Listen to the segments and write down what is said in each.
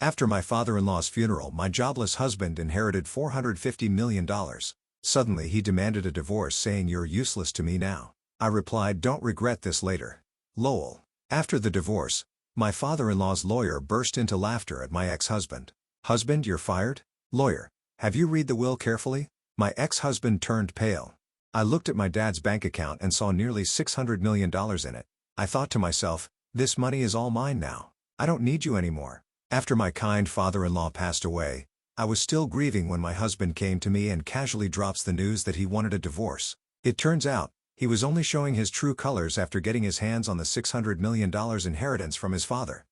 After my father-in-law's funeral, my jobless husband inherited $450 million. Suddenly he demanded a divorce, saying, "You're useless to me now." I replied, "Don't regret this later." Lol. After the divorce, my father-in-law's lawyer burst into laughter at my ex-husband. "Husband, you're fired?" Lawyer. "Have you read the will carefully?" My ex-husband turned pale. I looked at my dad's bank account and saw nearly $600 million in it. I thought to myself, this money is all mine now. I don't need you anymore. After my kind father-in-law passed away, I was still grieving when my husband came to me and casually drops the news that he wanted a divorce. It turns out, he was only showing his true colors after getting his hands on the $600 million inheritance from his father.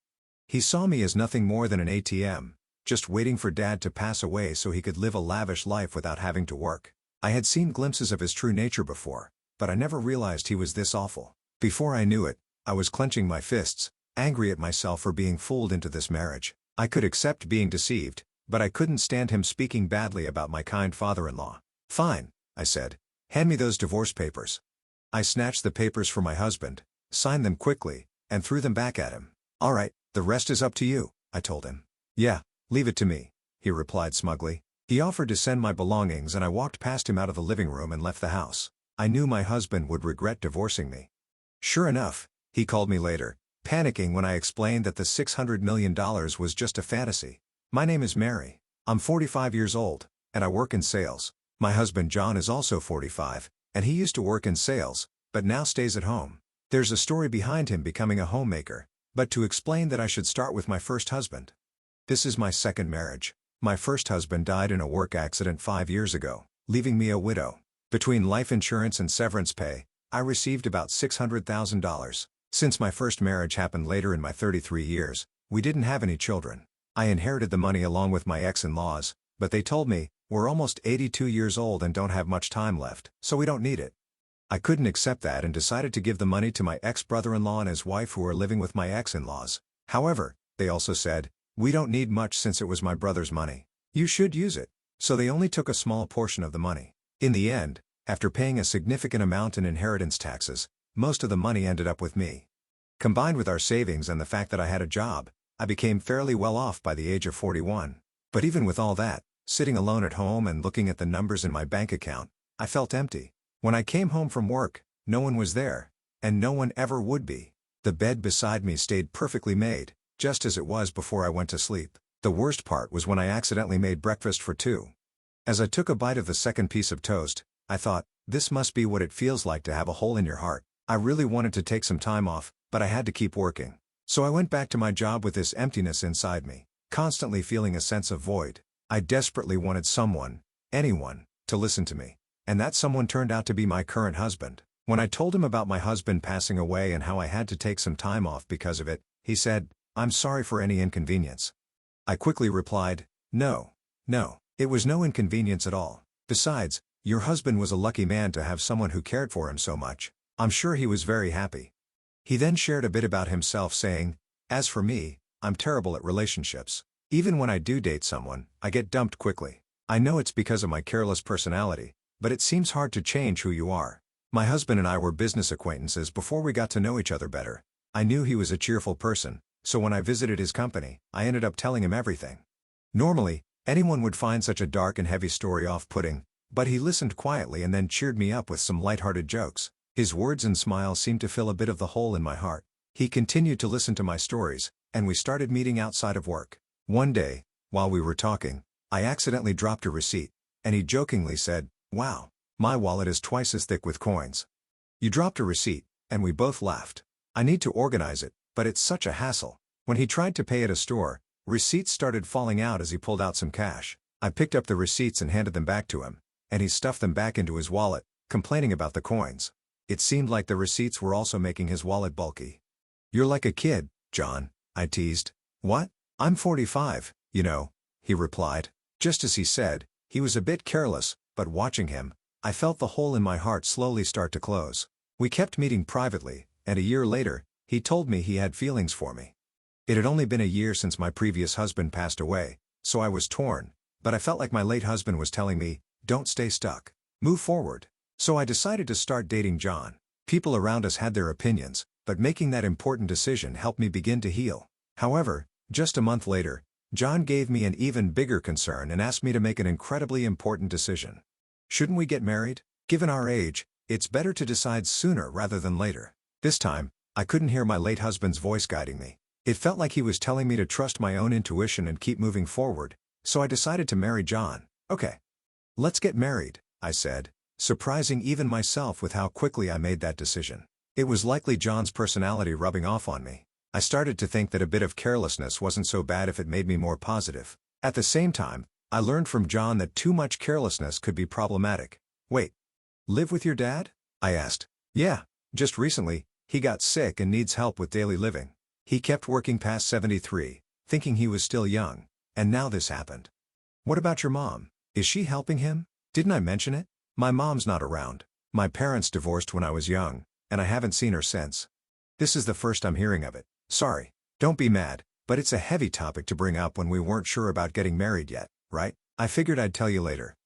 He saw me as nothing more than an ATM, just waiting for Dad to pass away so he could live a lavish life without having to work. I had seen glimpses of his true nature before, but I never realized he was this awful. Before I knew it, I was clenching my fists, angry at myself for being fooled into this marriage. I could accept being deceived, but I couldn't stand him speaking badly about my kind father-in-law. "Fine," I said. "Hand me those divorce papers." I snatched the papers from my husband, signed them quickly, and threw them back at him. "All right, the rest is up to you," I told him. "Yeah, leave it to me," he replied smugly. He offered to send my belongings and I walked past him out of the living room and left the house. I knew my husband would regret divorcing me. Sure enough, he called me later, panicking when I explained that the $600 million was just a fantasy. "My name is Mary. I'm 45 years old, and I work in sales. My husband John is also 45, and he used to work in sales, but now stays at home. There's a story behind him becoming a homemaker, but to explain that I should start with my first husband. This is my second marriage. My first husband died in a work accident 5 years ago, leaving me a widow. Between life insurance and severance pay, I received about $600,000. Since my first marriage happened later in my 33 years, we didn't have any children. I inherited the money along with my ex-in-laws, but they told me, "We're almost 82 years old and don't have much time left, so we don't need it." I couldn't accept that and decided to give the money to my ex-brother-in-law and his wife who are living with my ex-in-laws. However, they also said, "We don't need much since it was my brother's money. You should use it." So they only took a small portion of the money. In the end, after paying a significant amount in inheritance taxes, most of the money ended up with me. Combined with our savings and the fact that I had a job, I became fairly well off by the age of 41. But even with all that, sitting alone at home and looking at the numbers in my bank account, I felt empty. When I came home from work, no one was there, and no one ever would be. The bed beside me stayed perfectly made, just as it was before I went to sleep. The worst part was when I accidentally made breakfast for two. As I took a bite of the second piece of toast, I thought, this must be what it feels like to have a hole in your heart. I really wanted to take some time off, but I had to keep working. So I went back to my job with this emptiness inside me, constantly feeling a sense of void. I desperately wanted someone, anyone, to listen to me. And that someone turned out to be my current husband. When I told him about my husband passing away and how I had to take some time off because of it, he said, "I'm sorry for any inconvenience." I quickly replied, No, it was no inconvenience at all. Besides, your husband was a lucky man to have someone who cared for him so much. I'm sure he was very happy." He then shared a bit about himself saying, "As for me, I'm terrible at relationships. Even when I do date someone, I get dumped quickly. I know it's because of my careless personality, but it seems hard to change who you are. My husband and I were business acquaintances before we got to know each other better. I knew he was a cheerful person, so when I visited his company, I ended up telling him everything. Normally, anyone would find such a dark and heavy story off-putting, but he listened quietly and then cheered me up with some lighthearted jokes. His words and smiles seemed to fill a bit of the hole in my heart. He continued to listen to my stories, and we started meeting outside of work. One day, while we were talking, I accidentally dropped a receipt, and he jokingly said, "Wow, my wallet is twice as thick with coins." "You dropped a receipt," and we both laughed. "I need to organize it, but it's such a hassle." When he tried to pay at a store, receipts started falling out as he pulled out some cash. I picked up the receipts and handed them back to him, and he stuffed them back into his wallet, complaining about the coins. It seemed like the receipts were also making his wallet bulky. "You're like a kid, John," I teased. "What? I'm 45, you know," he replied. Just as he said, he was a bit careless, but watching him, I felt the hole in my heart slowly start to close. We kept meeting privately, and a year later, he told me he had feelings for me. It had only been a year since my previous husband passed away, so I was torn, but I felt like my late husband was telling me, "Don't stay stuck. Move forward." So I decided to start dating John. People around us had their opinions, but making that important decision helped me begin to heal. However, just a month later, John gave me an even bigger concern and asked me to make an incredibly important decision. Shouldn't we get married? Given our age, it's better to decide sooner rather than later. This time, I couldn't hear my late husband's voice guiding me. It felt like he was telling me to trust my own intuition and keep moving forward, so I decided to marry John. Okay. Let's get married, I said, surprising even myself with how quickly I made that decision. It was likely John's personality rubbing off on me. I started to think that a bit of carelessness wasn't so bad if it made me more positive. At the same time, I learned from John that too much carelessness could be problematic. Wait. Live with your dad? I asked. Yeah, just recently, he got sick and needs help with daily living. He kept working past 73, thinking he was still young, and now this happened. What about your mom? Is she helping him? Didn't I mention it? My mom's not around. My parents divorced when I was young, and I haven't seen her since. This is the first I'm hearing of it. Sorry. Don't be mad, but it's a heavy topic to bring up when we weren't sure about getting married yet, right? I figured I'd tell you later.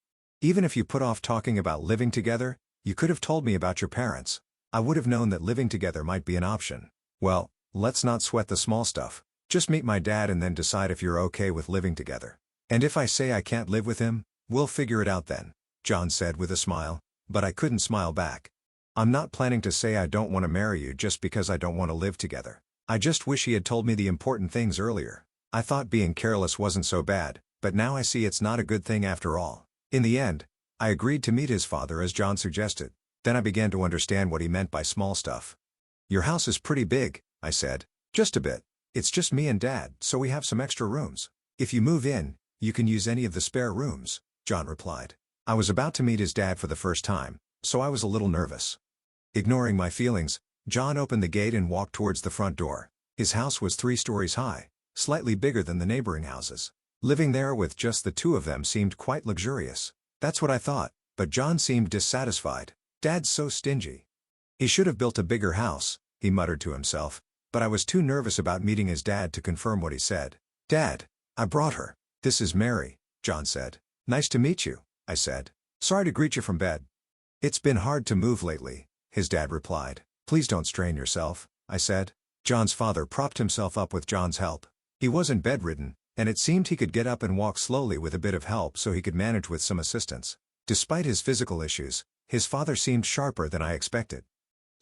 Even if you put off talking about living together, you could have told me about your parents. I would have known that living together might be an option. Well, let's not sweat the small stuff. Just meet my dad and then decide if you're okay with living together. And if I say I can't live with him, we'll figure it out then, John said with a smile, but I couldn't smile back. I'm not planning to say I don't want to marry you just because I don't want to live together. I just wish he had told me the important things earlier. I thought being careless wasn't so bad, but now I see it's not a good thing after all. In the end, I agreed to meet his father as John suggested. Then I began to understand what he meant by small stuff. Your house is pretty big, I said. Just a bit. It's just me and Dad, so we have some extra rooms. If you move in, you can use any of the spare rooms, John replied. I was about to meet his dad for the first time, so I was a little nervous. Ignoring my feelings, John opened the gate and walked towards the front door. His house was 3 stories high, slightly bigger than the neighboring houses. Living there with just the two of them seemed quite luxurious. That's what I thought, but John seemed dissatisfied. Dad's so stingy. He should have built a bigger house, he muttered to himself, but I was too nervous about meeting his dad to confirm what he said. Dad, I brought her. This is Mary, John said. Nice to meet you, I said. Sorry to greet you from bed. It's been hard to move lately, his dad replied. Please don't strain yourself, I said. John's father propped himself up with John's help. He wasn't bedridden, and it seemed he could get up and walk slowly with a bit of help so he could manage with some assistance. Despite his physical issues, his father seemed sharper than I expected.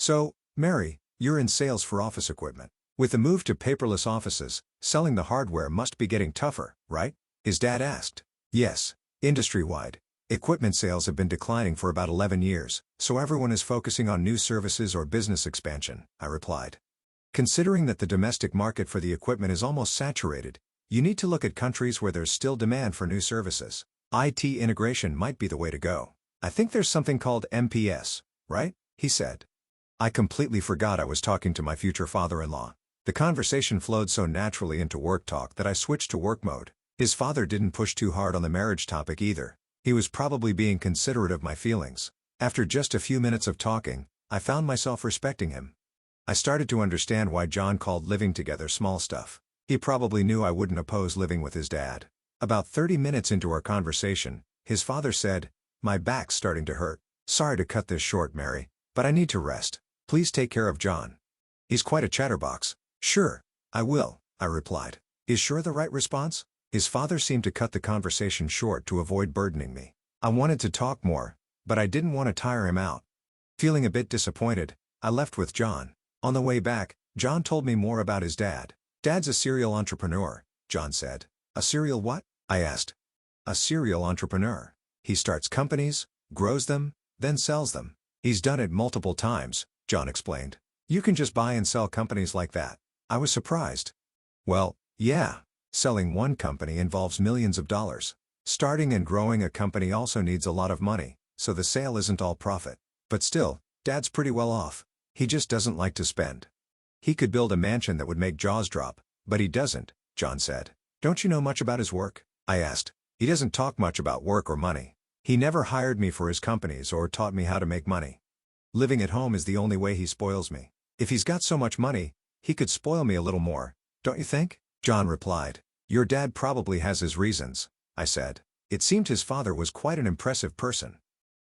So, Mary, you're in sales for office equipment. With the move to paperless offices, selling the hardware must be getting tougher, right? His dad asked. Yes. Industry-wide, equipment sales have been declining for about 11 years, so everyone is focusing on new services or business expansion, I replied. Considering that the domestic market for the equipment is almost saturated, you need to look at countries where there's still demand for new services. IT integration might be the way to go. I think there's something called MPS, right? He said. I completely forgot I was talking to my future father-in-law. The conversation flowed so naturally into work talk that I switched to work mode. His father didn't push too hard on the marriage topic either. He was probably being considerate of my feelings. After just a few minutes of talking, I found myself respecting him. I started to understand why John called living together small stuff. He probably knew I wouldn't oppose living with his dad. About 30 minutes into our conversation, his father said, My back's starting to hurt. Sorry to cut this short, Mary, but I need to rest. Please take care of John. He's quite a chatterbox. Sure, I will, I replied. Is sure the right response? His father seemed to cut the conversation short to avoid burdening me. I wanted to talk more, but I didn't want to tire him out. Feeling a bit disappointed, I left with John. On the way back, John told me more about his dad. Dad's a serial entrepreneur, John said. A serial what? I asked. A serial entrepreneur. He starts companies, grows them, then sells them. He's done it multiple times, John explained. You can just buy and sell companies like that. I was surprised. Well, yeah. Selling one company involves millions of dollars. Starting and growing a company also needs a lot of money, so the sale isn't all profit. But still, Dad's pretty well off. He just doesn't like to spend. He could build a mansion that would make jaws drop, but he doesn't, John said. Don't you know much about his work? I asked. He doesn't talk much about work or money. He never hired me for his companies or taught me how to make money. Living at home is the only way he spoils me. If he's got so much money, he could spoil me a little more, don't you think? John replied. Your dad probably has his reasons, I said. It seemed his father was quite an impressive person.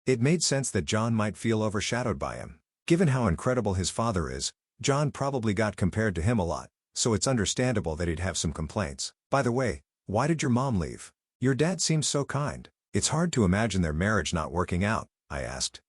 It made sense that John might feel overshadowed by him. Given how incredible his father is, John probably got compared to him a lot, so it's understandable that he'd have some complaints. By the way, Why did your mom leave? Your dad seems so kind. It's hard to imagine their marriage not working out, I asked.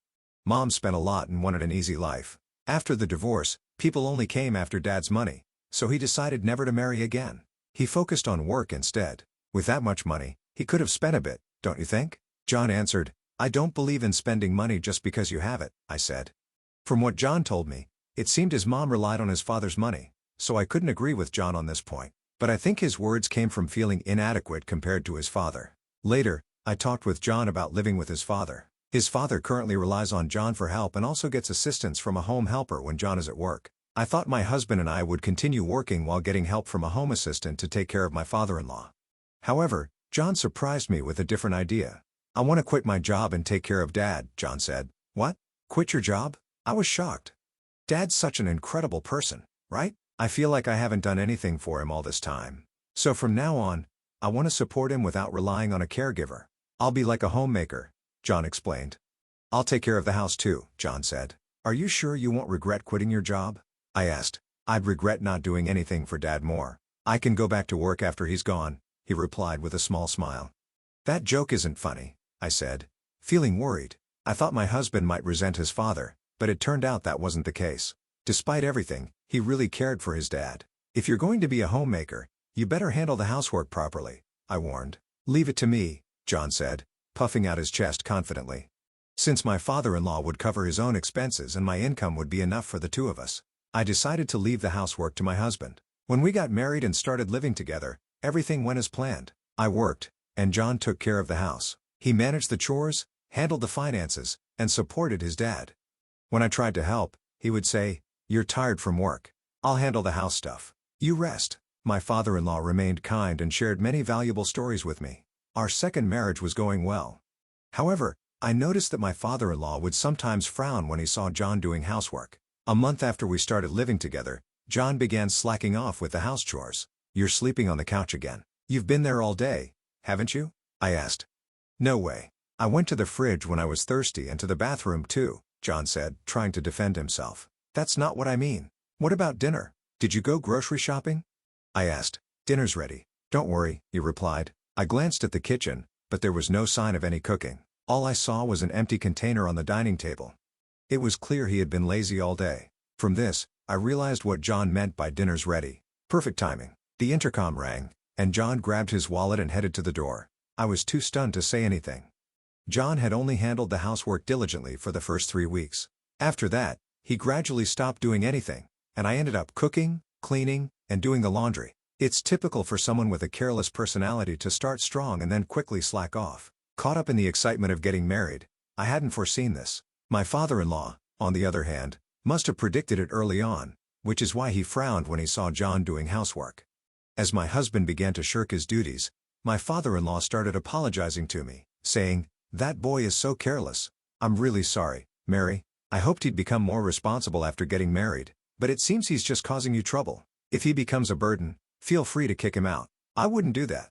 Mom spent a lot and wanted an easy life. After the divorce, people only came after Dad's money, so he decided never to marry again. He focused on work instead. With that much money, he could have spent a bit, don't you think? John answered, I don't believe in spending money just because you have it, I said. From what John told me, it seemed his mom relied on his father's money, so I couldn't agree with John on this point. But I think his words came from feeling inadequate compared to his father. Later, I talked with John about living with his father. His father currently relies on John for help and also gets assistance from a home helper when John is at work. I thought my husband and I would continue working while getting help from a home assistant to take care of my father-in-law. However, John surprised me with a different idea. I want to quit my job and take care of Dad, John said. What? Quit your job? I was shocked. Dad's such an incredible person, right? I feel like I haven't done anything for him all this time. So from now on, I want to support him without relying on a caregiver. I'll be like a homemaker, John explained. I'll take care of the house too, John said. Are you sure you won't regret quitting your job? I asked. I'd regret not doing anything for Dad more. I can go back to work after he's gone, he replied with a small smile. That joke isn't funny, I said, feeling worried. I thought my husband might resent his father, but it turned out that wasn't the case. Despite everything, he really cared for his dad. If you're going to be a homemaker, you better handle the housework properly, I warned. Leave it to me, John said, puffing out his chest confidently. Since my father-in-law would cover his own expenses and my income would be enough for the two of us, I decided to leave the housework to my husband. When we got married and started living together, everything went as planned. I worked, and John took care of the house. He managed the chores, handled the finances, and supported his dad. When I tried to help, he would say, You're tired from work. I'll handle the house stuff. You rest. My father-in-law remained kind and shared many valuable stories with me. Our second marriage was going well. However, I noticed that my father-in-law would sometimes frown when he saw John doing housework. A month after we started living together, John began slacking off with the house chores. You're sleeping on the couch again. You've been there all day, haven't you? I asked. No way. I went to the fridge when I was thirsty and to the bathroom too, John said, trying to defend himself. That's not what I mean. What about dinner? Did you go grocery shopping? I asked. Dinner's ready. Don't worry, he replied. I glanced at the kitchen, but there was no sign of any cooking. All I saw was an empty container on the dining table. It was clear he had been lazy all day. From this, I realized what John meant by dinner's ready. Perfect timing. The intercom rang, and John grabbed his wallet and headed to the door. I was too stunned to say anything. John had only handled the housework diligently for the first 3 weeks. After that, he gradually stopped doing anything, and I ended up cooking, cleaning, and doing the laundry. It's typical for someone with a careless personality to start strong and then quickly slack off. Caught up in the excitement of getting married, I hadn't foreseen this. My father-in-law, on the other hand, must have predicted it early on, which is why he frowned when he saw John doing housework. As my husband began to shirk his duties, my father-in-law started apologizing to me, saying, That boy is so careless. I'm really sorry, Mary. I hoped he'd become more responsible after getting married, but it seems he's just causing you trouble. If he becomes a burden, feel free to kick him out. I wouldn't do that.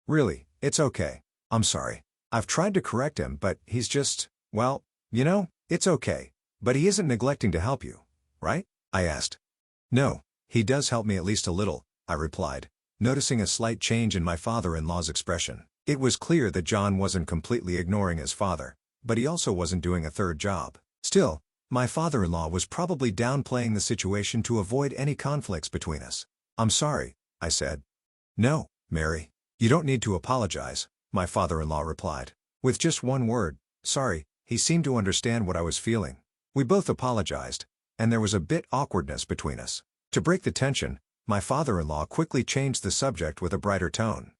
Really, it's okay. I'm sorry. I've tried to correct him, but he's just, well, it's okay. But he isn't neglecting to help you, right? I asked. No, he does help me at least a little, I replied, noticing a slight change in my father-in-law's expression. It was clear that John wasn't completely ignoring his father, but he also wasn't doing a third job. Still, my father-in-law was probably downplaying the situation to avoid any conflicts between us. I'm sorry, I said. No, Mary. You don't need to apologize, my father-in-law replied. With just one word, sorry, he seemed to understand what I was feeling. We both apologized, and there was a bit awkwardness between us. To break the tension, my father-in-law quickly changed the subject with a brighter tone.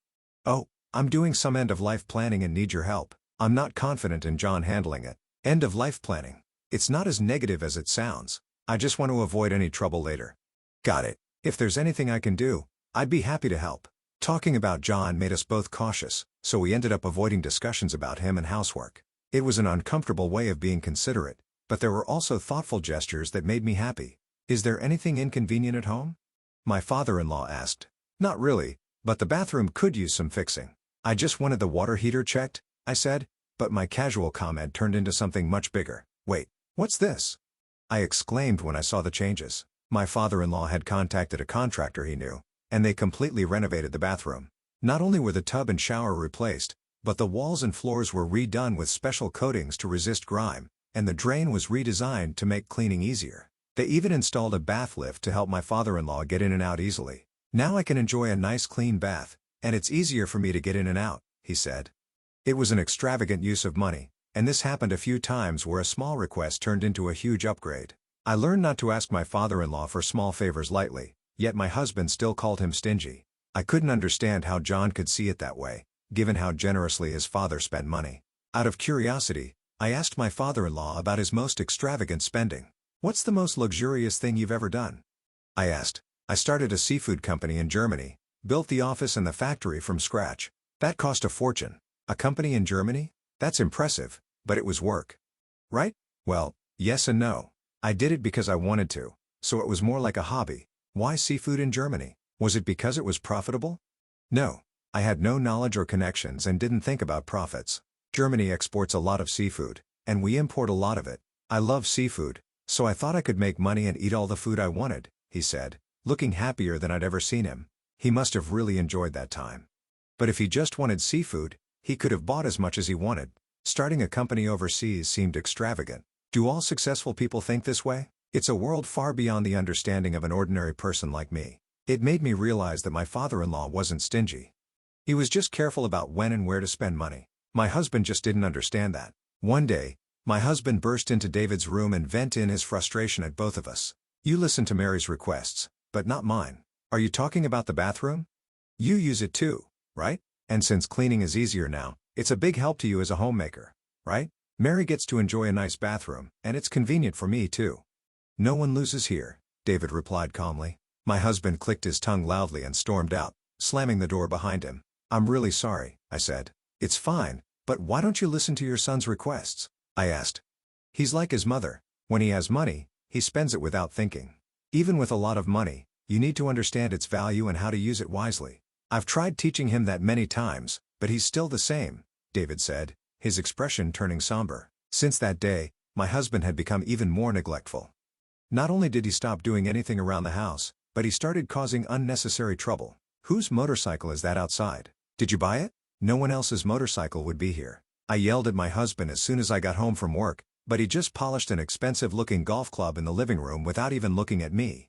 Oh, I'm doing some end-of-life planning and need your help. I'm not confident in John handling it. End-of-life planning. It's not as negative as it sounds. I just want to avoid any trouble later. Got it. If there's anything I can do, I'd be happy to help. Talking about John made us both cautious, so we ended up avoiding discussions about him and housework. It was an uncomfortable way of being considerate, but there were also thoughtful gestures that made me happy. Is there anything inconvenient at home? My father-in-law asked. Not really, but the bathroom could use some fixing. I just wanted the water heater checked, I said, but my casual comment turned into something much bigger. Wait, what's this? I exclaimed when I saw the changes. My father-in-law had contacted a contractor he knew, and they completely renovated the bathroom. Not only were the tub and shower replaced, but the walls and floors were redone with special coatings to resist grime, and the drain was redesigned to make cleaning easier. They even installed a bath lift to help my father-in-law get in and out easily. Now I can enjoy a nice clean bath, and it's easier for me to get in and out, he said. It was an extravagant use of money, and this happened a few times where a small request turned into a huge upgrade. I learned not to ask my father-in-law for small favors lightly, yet my husband still called him stingy. I couldn't understand how John could see it that way, given how generously his father spent money. Out of curiosity, I asked my father-in-law about his most extravagant spending. "What's the most luxurious thing you've ever done?" I asked. "I started a seafood company in Germany, built the office and the factory from scratch. That cost a fortune." "A company in Germany? That's impressive, but it was work. Right?" "Well, yes and no. I did it because I wanted to, so it was more like a hobby." "Why seafood in Germany? Was it because it was profitable?" "No. I had no knowledge or connections and didn't think about profits. Germany exports a lot of seafood, and we import a lot of it. I love seafood, so I thought I could make money and eat all the food I wanted," he said, looking happier than I'd ever seen him. He must have really enjoyed that time. But if he just wanted seafood, he could have bought as much as he wanted. Starting a company overseas seemed extravagant. Do all successful people think this way? It's a world far beyond the understanding of an ordinary person like me. It made me realize that my father-in-law wasn't stingy. He was just careful about when and where to spend money. My husband just didn't understand that. One day, my husband burst into David's room and vented in his frustration at both of us. "You listen to Mary's requests, but not mine. Are you talking about the bathroom? You use it too, right? And since cleaning is easier now, it's a big help to you as a homemaker, right? Mary gets to enjoy a nice bathroom, and it's convenient for me too." "No one loses here," David replied calmly. My husband clicked his tongue loudly and stormed out, slamming the door behind him. "I'm really sorry," I said. "It's fine, but why don't you listen to your son's requests?" I asked. "He's like his mother. When he has money, he spends it without thinking. Even with a lot of money, you need to understand its value and how to use it wisely. I've tried teaching him that many times, but he's still the same," David said, his expression turning somber. Since that day, my husband had become even more neglectful. Not only did he stop doing anything around the house, but he started causing unnecessary trouble. "Whose motorcycle is that outside? Did you buy it? No one else's motorcycle would be here." I yelled at my husband as soon as I got home from work, but he just polished an expensive-looking golf club in the living room without even looking at me.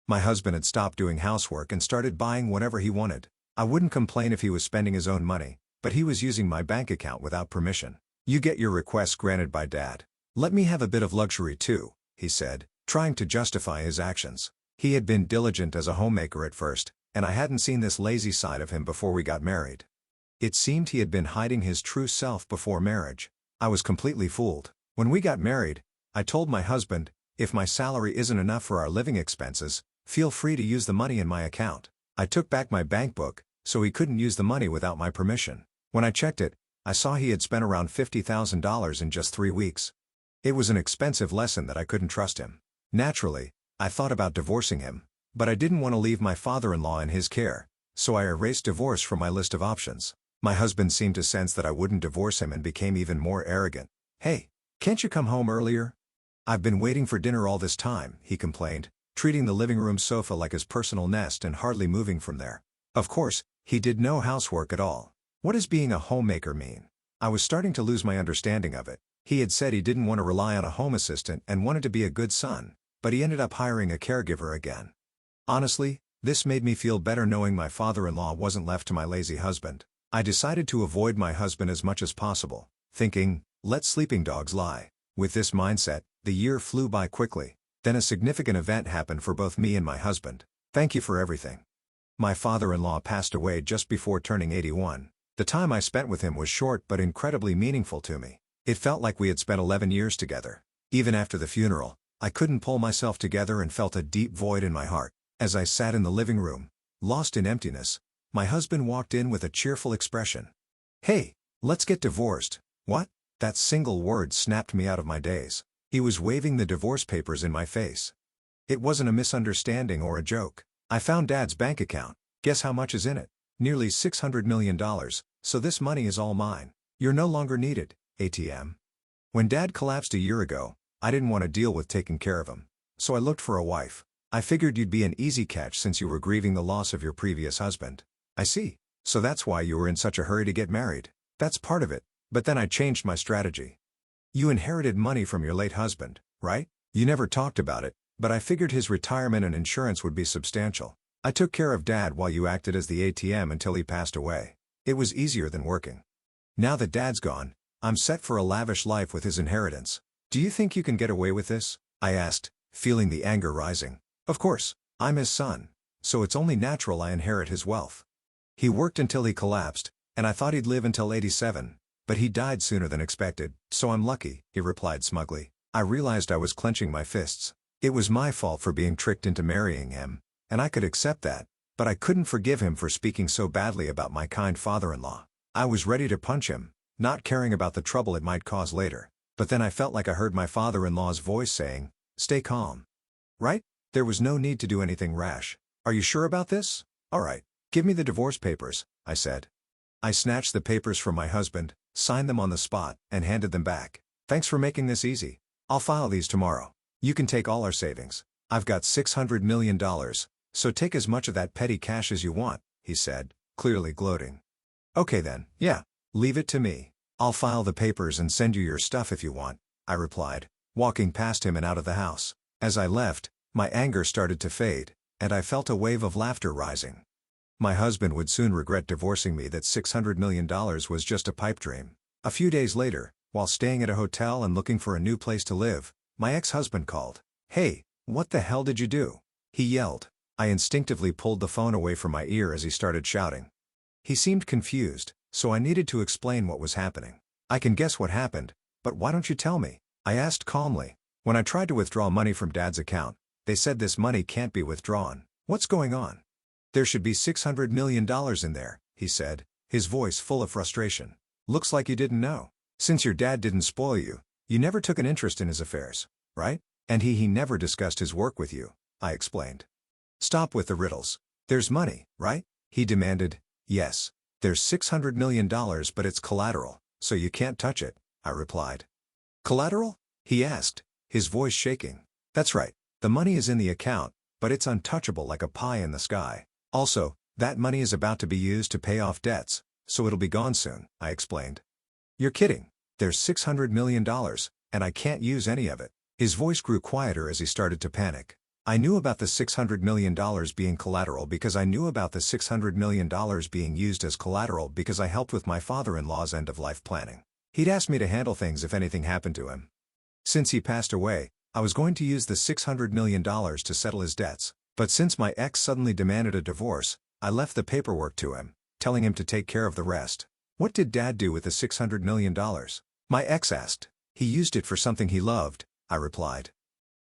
My husband had stopped doing housework and started buying whatever he wanted. I wouldn't complain if he was spending his own money, but he was using my bank account without permission. "You get your requests granted by Dad. Let me have a bit of luxury too," he said, trying to justify his actions. He had been diligent as a homemaker at first, and I hadn't seen this lazy side of him before we got married. It seemed he had been hiding his true self before marriage. I was completely fooled. When we got married, I told my husband, "If my salary isn't enough for our living expenses, feel free to use the money in my account." I took back my bank book, so he couldn't use the money without my permission. When I checked it, I saw he had spent around $50,000 in just 3 weeks. It was an expensive lesson that I couldn't trust him. Naturally, I thought about divorcing him, but I didn't want to leave my father-in-law in his care, so I erased divorce from my list of options. My husband seemed to sense that I wouldn't divorce him and became even more arrogant. "Hey, can't you come home earlier? I've been waiting for dinner all this time," he complained, treating the living room sofa like his personal nest and hardly moving from there. Of course, he did no housework at all. What does being a homemaker mean? I was starting to lose my understanding of it. He had said he didn't want to rely on a home assistant and wanted to be a good son, but he ended up hiring a caregiver again. Honestly, this made me feel better knowing my father-in-law wasn't left to my lazy husband. I decided to avoid my husband as much as possible, thinking, "Let sleeping dogs lie." With this mindset, the year flew by quickly. Then a significant event happened for both me and my husband. Thank you for everything. My father-in-law passed away just before turning 81. The time I spent with him was short but incredibly meaningful to me. It felt like we had spent 11 years together. Even after the funeral, I couldn't pull myself together and felt a deep void in my heart. As I sat in the living room, lost in emptiness, my husband walked in with a cheerful expression. "Hey, let's get divorced." "What?" That single word snapped me out of my daze. He was waving the divorce papers in my face. It wasn't a misunderstanding or a joke. "I found Dad's bank account. Guess how much is in it? Nearly $600 million, so this money is all mine. You're no longer needed, ATM." When Dad collapsed a year ago, I didn't want to deal with taking care of him, so I looked for a wife. I figured you'd be an easy catch since you were grieving the loss of your previous husband. "I see. So that's why you were in such a hurry to get married. That's part of it, but then I changed my strategy. You inherited money from your late husband, right? You never talked about it, but I figured his retirement and insurance would be substantial. I took care of Dad while you acted as the ATM until he passed away. It was easier than working. Now that Dad's gone, I'm set for a lavish life with his inheritance. Do you think you can get away with this? I asked, feeling the anger rising. Of course, I'm his son, so it's only natural I inherit his wealth. He worked until he collapsed, and I thought he'd live until 87, but he died sooner than expected, so I'm lucky, he replied smugly. I realized I was clenching my fists. It was my fault for being tricked into marrying him, and I could accept that, but I couldn't forgive him for speaking so badly about my kind father-in-law. I was ready to punch him, not caring about the trouble it might cause later, but then I felt like I heard my father-in-law's voice saying, "Stay calm. Right? There was no need to do anything rash. Are you sure about this? All right. Give me the divorce papers," I said. I snatched the papers from my husband, signed them on the spot, and handed them back. "Thanks for making this easy. I'll file these tomorrow. You can take all our savings. I've got $600 million, so take as much of that petty cash as you want," he said, clearly gloating. "Okay then, yeah, leave it to me. I'll file the papers and send you your stuff if you want," I replied, walking past him and out of the house. As I left, my anger started to fade, and I felt a wave of laughter rising. My husband would soon regret divorcing me. That $600 million was just a pipe dream. A few days later, while staying at a hotel and looking for a new place to live, my ex-husband called. "Hey, what the hell did you do?" he yelled. I instinctively pulled the phone away from my ear as he started shouting. He seemed confused, so I needed to explain what was happening. "I can guess what happened, but why don't you tell me?" I asked calmly. "When I tried to withdraw money from Dad's account, they said this money can't be withdrawn. What's going on?" "There should be $600 million in there," he said, his voice full of frustration. "Looks like you didn't know. Since your dad didn't spoil you, you never took an interest in his affairs, right? And he never discussed his work with you," I explained. "Stop with the riddles. There's money, right?" he demanded. "Yes. There's $600 million, but it's collateral, so you can't touch it," I replied. "Collateral?" he asked, his voice shaking. "That's right. The money is in the account, but it's untouchable like a pie in the sky. Also, that money is about to be used to pay off debts, so it'll be gone soon," I explained. "You're kidding. There's $600 million, and I can't use any of it." His voice grew quieter as he started to panic. I knew about the $600 million being collateral because I knew about the $600 million being used as collateral because I helped with my father-in-law's end-of-life planning. He'd asked me to handle things if anything happened to him. Since he passed away, I was going to use the $600 million to settle his debts, but since my ex suddenly demanded a divorce, I left the paperwork to him, telling him to take care of the rest. "What did Dad do with the $600 million? My ex asked. "He used it for something he loved," I replied.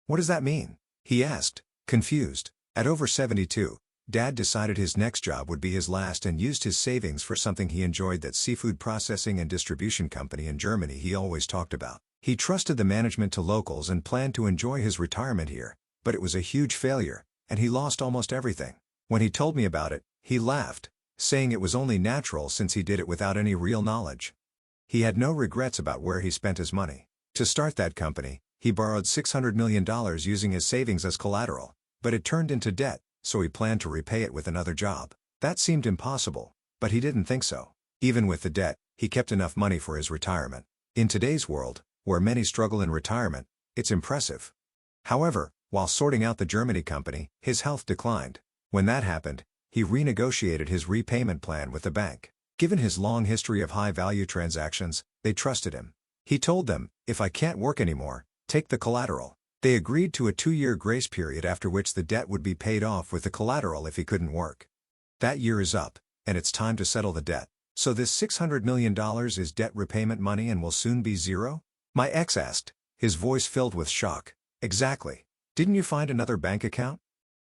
"What does that mean?" he asked, confused. At over 72, Dad decided his next job would be his last and used his savings for something he enjoyed, that seafood processing and distribution company in Germany he always talked about. He trusted the management to locals and planned to enjoy his retirement here, but it was a huge failure, and he lost almost everything. When he told me about it, he laughed, saying it was only natural since he did it without any real knowledge. He had no regrets about where he spent his money. To start that company, he borrowed $600 million using his savings as collateral, but it turned into debt, so he planned to repay it with another job. That seemed impossible, but he didn't think so. Even with the debt, he kept enough money for his retirement. In today's world, where many struggle in retirement, it's impressive. However, while sorting out the Germany company, his health declined. When that happened, he renegotiated his repayment plan with the bank. Given his long history of high-value transactions, they trusted him. He told them, "If I can't work anymore, take the collateral." They agreed to a 2-year grace period after which the debt would be paid off with the collateral if he couldn't work. That year is up, and it's time to settle the debt. "So this $600 million is debt repayment money and will soon be zero?" my ex asked, his voice filled with shock. "Exactly. Didn't you find another bank account?"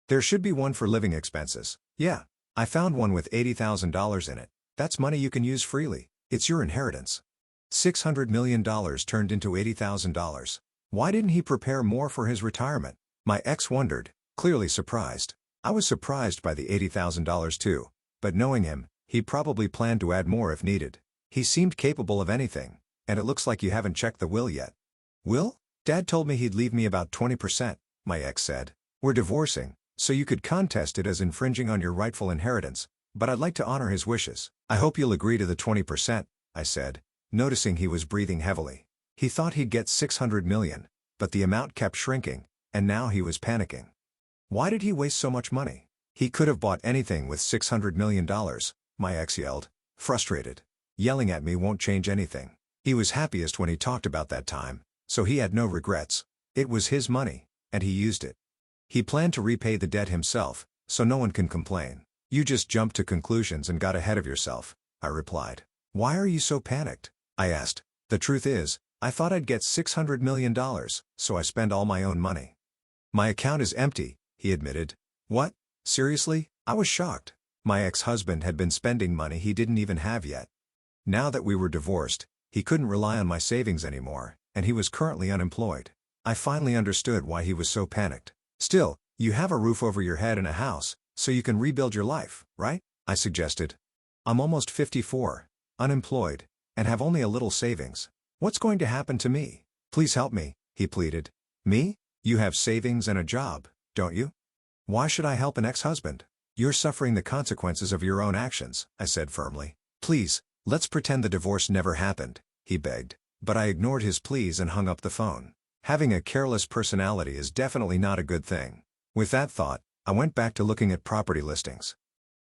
"There should be one for living expenses." "Yeah. I found one with $80,000 in it. That's money you can use freely. It's your inheritance." $600 million turned into $80,000. Why didn't he prepare more for his retirement? My ex wondered, clearly surprised. I was surprised by the $80,000 too, but knowing him, he probably planned to add more if needed. He seemed capable of anything, and it looks like you haven't checked the will yet. "Will? Dad told me he'd leave me about 20%, my ex said. "We're divorcing, so you could contest it as infringing on your rightful inheritance, but I'd like to honor his wishes. I hope you'll agree to the 20%, I said, noticing he was breathing heavily. He thought he'd get 600 million, but the amount kept shrinking, and now he was panicking. Why did he waste so much money? He could have bought anything with $600 million, my ex yelled, frustrated. Yelling at me won't change anything. He was happiest when he talked about that time, so he had no regrets. It was his money, and he used it. He planned to repay the debt himself, so no one can complain. You just jumped to conclusions and got ahead of yourself, I replied. Why are you so panicked? I asked. The truth is, I thought I'd get $600 million, so I spent all my own money. My account is empty, he admitted. What? Seriously? I was shocked. My ex-husband had been spending money he didn't even have yet. Now that we were divorced, he couldn't rely on my savings anymore, and he was currently unemployed. I finally understood why he was so panicked. Still, you have a roof over your head and a house, so you can rebuild your life, right? I suggested. I'm almost 54, unemployed, and have only a little savings. What's going to happen to me? Please help me, he pleaded. Me? You have savings and a job, don't you? Why should I help an ex-husband? You're suffering the consequences of your own actions, I said firmly. Please, let's pretend the divorce never happened, he begged, but I ignored his pleas and hung up the phone. Having a careless personality is definitely not a good thing. With that thought, I went back to looking at property listings.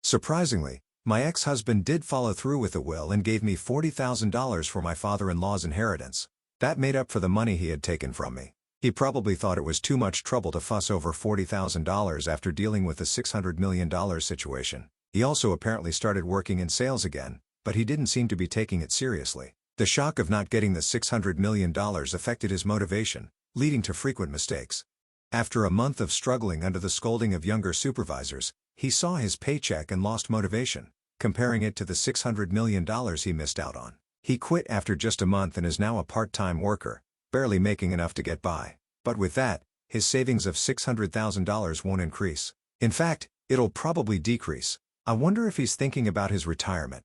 Surprisingly, my ex-husband did follow through with the will and gave me $40,000 for my father-in-law's inheritance. That made up for the money he had taken from me. He probably thought it was too much trouble to fuss over $40,000 after dealing with the $600 million situation. He also apparently started working in sales again, but he didn't seem to be taking it seriously. The shock of not getting the $600 million affected his motivation, leading to frequent mistakes. After a month of struggling under the scolding of younger supervisors, he saw his paycheck and lost motivation, comparing it to the $600 million he missed out on. He quit after just a month and is now a part-time worker, barely making enough to get by. But with that, his savings of $600,000 won't increase. In fact, it'll probably decrease. I wonder if he's thinking about his retirement.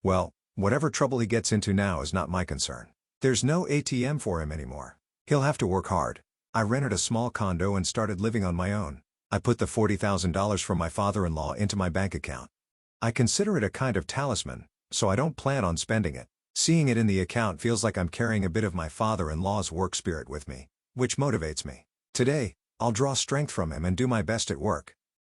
Well, whatever trouble he gets into now is not my concern. There's no ATM for him anymore. He'll have to work hard. I rented a small condo and started living on my own. I put the $40,000 from my father-in-law into my bank account. I consider it a kind of talisman, so I don't plan on spending it. Seeing it in the account feels like I'm carrying a bit of my father-in-law's work spirit with me, which motivates me. Today, I'll draw strength from him and do my best at work.